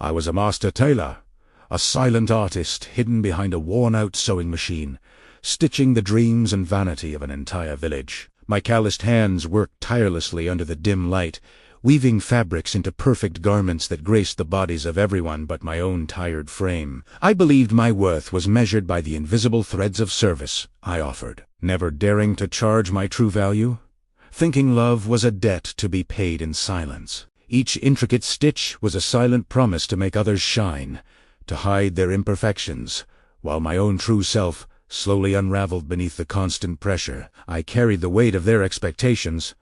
I was a master tailor, a silent artist hidden behind a worn-out sewing machine, stitching the dreams and vanity of an entire village. My calloused hands worked tirelessly under the dim light, weaving fabrics into perfect garments that graced the bodies of everyone but my own tired frame. I believed my worth was measured by the invisible threads of service I offered, never daring to charge my true value, thinking love was a debt to be paid in silence. Each intricate stitch was a silent promise to make others shine, to hide their imperfections, while my own true self slowly unraveled beneath the constant pressure. I carried the weight of their expectations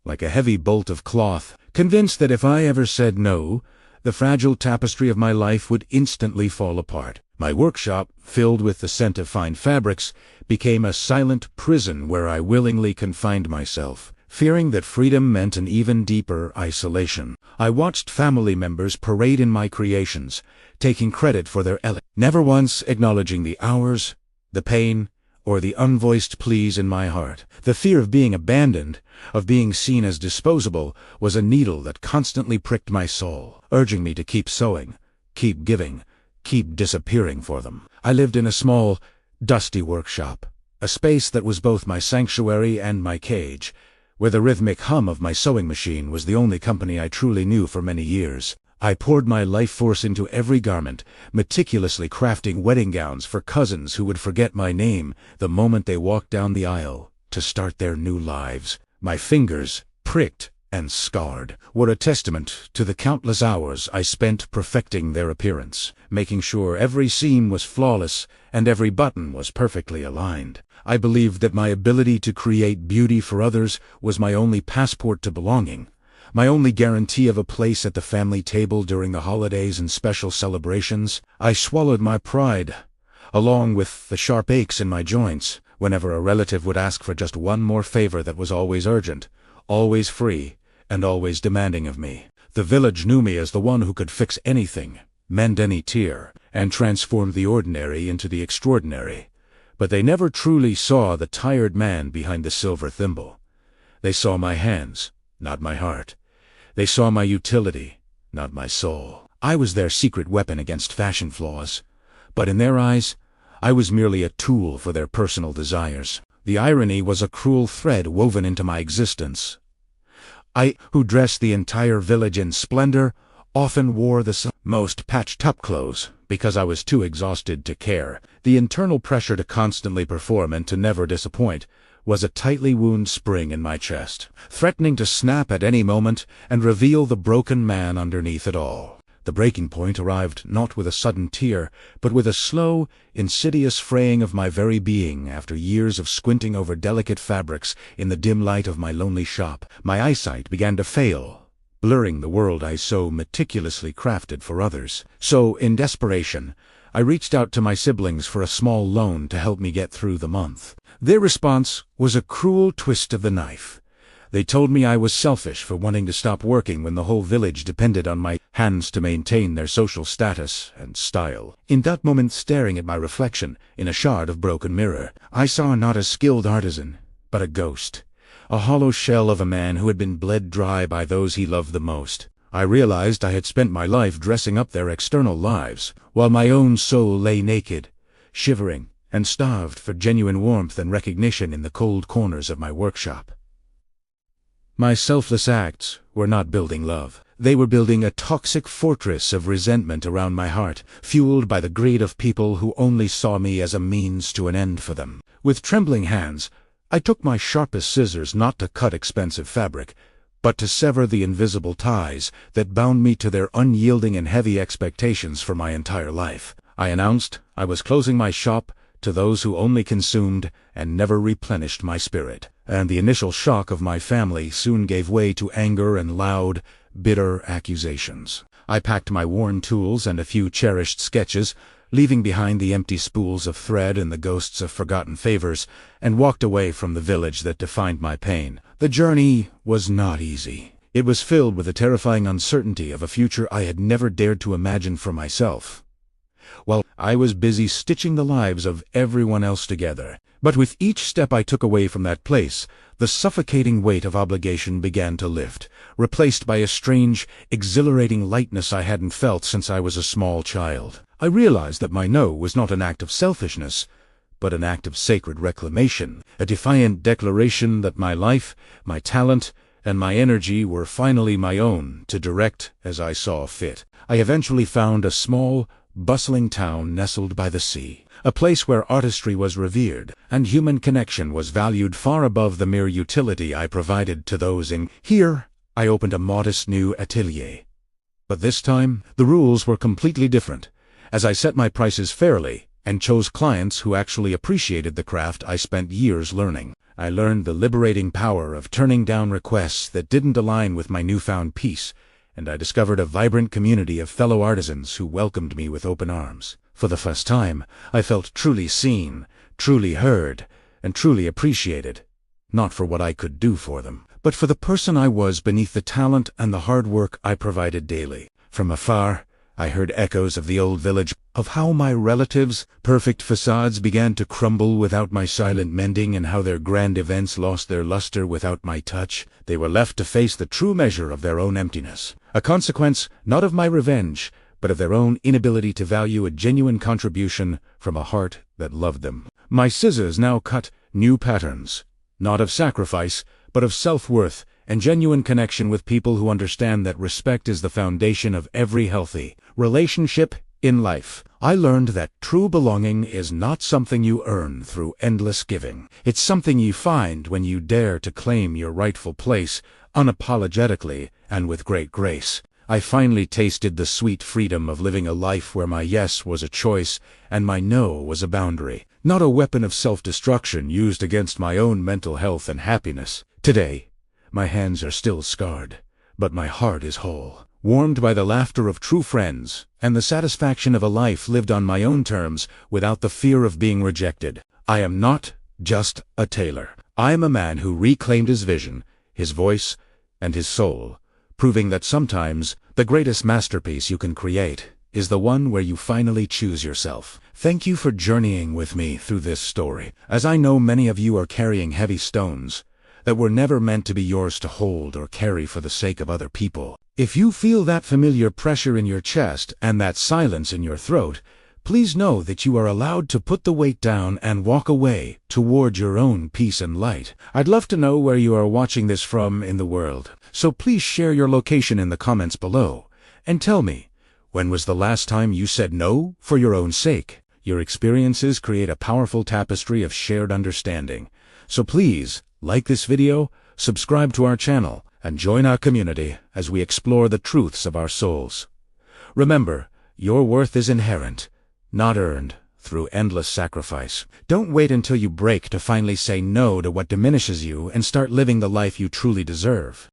like a heavy bolt of cloth, convinced that if I ever said no, the fragile tapestry of my life would instantly fall apart. My workshop, filled with the scent of fine fabrics, became a silent prison where I willingly confined myself, fearing that freedom meant an even deeper isolation. I watched family members parade in my creations, taking credit for their elegance, never once acknowledging the hours, the pain, or the unvoiced pleas in my heart. The fear of being abandoned, of being seen as disposable, was a needle that constantly pricked my soul, urging me to keep sewing, keep giving, keep disappearing for them. I lived in a small, dusty workshop, a space that was both my sanctuary and my cage, where the rhythmic hum of my sewing machine was the only company I truly knew for many years. I poured my life force into every garment, meticulously crafting wedding gowns for cousins who would forget my name the moment they walked down the aisle to start their new lives. My fingers, pricked and scarred, were a testament to the countless hours I spent perfecting their appearance, making sure every seam was flawless and every button was perfectly aligned. I believed that my ability to create beauty for others was my only passport to belonging, my only guarantee of a place at the family table during the holidays and special celebrations. I swallowed my pride, along with the sharp aches in my joints, whenever a relative would ask for just one more favor that was always urgent, always free, and always demanding of me. The village knew me as the one who could fix anything, mend any tear, and transform the ordinary into the extraordinary. But they never truly saw the tired man behind the silver thimble. They saw my hands, not my heart. They saw my utility, not my soul. I was their secret weapon against fashion flaws, but in their eyes, I was merely a tool for their personal desires. The irony was a cruel thread woven into my existence. I, who dressed the entire village in splendor, often wore the most patched-up clothes because I was too exhausted to care. The internal pressure to constantly perform and to never disappoint was a tightly wound spring in my chest, threatening to snap at any moment and reveal the broken man underneath it all. The breaking point arrived not with a sudden tear, but with a slow, insidious fraying of my very being after years of squinting over delicate fabrics in the dim light of my lonely shop. My eyesight began to fail, blurring the world I so meticulously crafted for others. So, in desperation, I reached out to my siblings for a small loan to help me get through the month. Their response was a cruel twist of the knife. They told me I was selfish for wanting to stop working when the whole village depended on my hands to maintain their social status and style. In that moment, staring at my reflection in a shard of broken mirror, I saw not a skilled artisan, but a ghost, a hollow shell of a man who had been bled dry by those he loved the most. I realized I had spent my life dressing up their external lives, while my own soul lay naked, shivering, and starved for genuine warmth and recognition in the cold corners of my workshop. My selfless acts were not building love. They were building a toxic fortress of resentment around my heart, fueled by the greed of people who only saw me as a means to an end for them. With trembling hands, I took my sharpest scissors not to cut expensive fabric, but to sever the invisible ties that bound me to their unyielding and heavy expectations for my entire life. I announced I was closing my shop to those who only consumed and never replenished my spirit, and the initial shock of my family soon gave way to anger and loud, bitter accusations. I packed my worn tools and a few cherished sketches, leaving behind the empty spools of thread and the ghosts of forgotten favors, and walked away from the village that defined my pain. The journey was not easy. It was filled with the terrifying uncertainty of a future I had never dared to imagine for myself. while I was busy stitching the lives of everyone else together. But with each step I took away from that place, the suffocating weight of obligation began to lift, replaced by a strange, exhilarating lightness I hadn't felt since I was a small child. I realized that my no was not an act of selfishness, but an act of sacred reclamation, a defiant declaration that my life, my talent, and my energy were finally my own to direct as I saw fit. I eventually found a small, bustling town nestled by the sea, a place where artistry was revered, and human connection was valued far above the mere utility I provided to those in. Here, I opened a modest new atelier. But this time, the rules were completely different, as I set my prices fairly and chose clients who actually appreciated the craft I spent years learning. I learned the liberating power of turning down requests that didn't align with my newfound peace, and I discovered a vibrant community of fellow artisans who welcomed me with open arms. For the first time, I felt truly seen, truly heard, and truly appreciated, not for what I could do for them, but for the person I was beneath the talent and the hard work I provided daily. From afar, I heard echoes of the old village, of how my relatives' perfect facades began to crumble without my silent mending, and how their grand events lost their luster without my touch. They were left to face the true measure of their own emptiness, a consequence not of my revenge, but of their own inability to value a genuine contribution from a heart that loved them. My scissors now cut new patterns, not of sacrifice, but of self-worth and genuine connection with people who understand that respect is the foundation of every healthy relationship in life. I learned that true belonging is not something you earn through endless giving. It's something you find when you dare to claim your rightful place unapologetically and with great grace. I finally tasted the sweet freedom of living a life where my yes was a choice and my no was a boundary, not a weapon of self-destruction used against my own mental health and happiness. Today, my hands are still scarred, but my heart is whole, warmed by the laughter of true friends and the satisfaction of a life lived on my own terms without the fear of being rejected. I am not just a tailor. I am a man who reclaimed his vision, his voice, and his soul, proving that sometimes the greatest masterpiece you can create is the one where you finally choose yourself. Thank you for journeying with me through this story, as I know many of you are carrying heavy stones that were never meant to be yours to hold or carry for the sake of other people. If you feel that familiar pressure in your chest and that silence in your throat, please know that you are allowed to put the weight down and walk away toward your own peace and light. I'd love to know where you are watching this from in the world, so please share your location in the comments below and tell me, when was the last time you said no for your own sake? Your experiences create a powerful tapestry of shared understanding. So please, like this video, subscribe to our channel, and join our community as we explore the truths of our souls. Remember, your worth is inherent, not earned through endless sacrifice. Don't wait until you break to finally say no to what diminishes you and start living the life you truly deserve.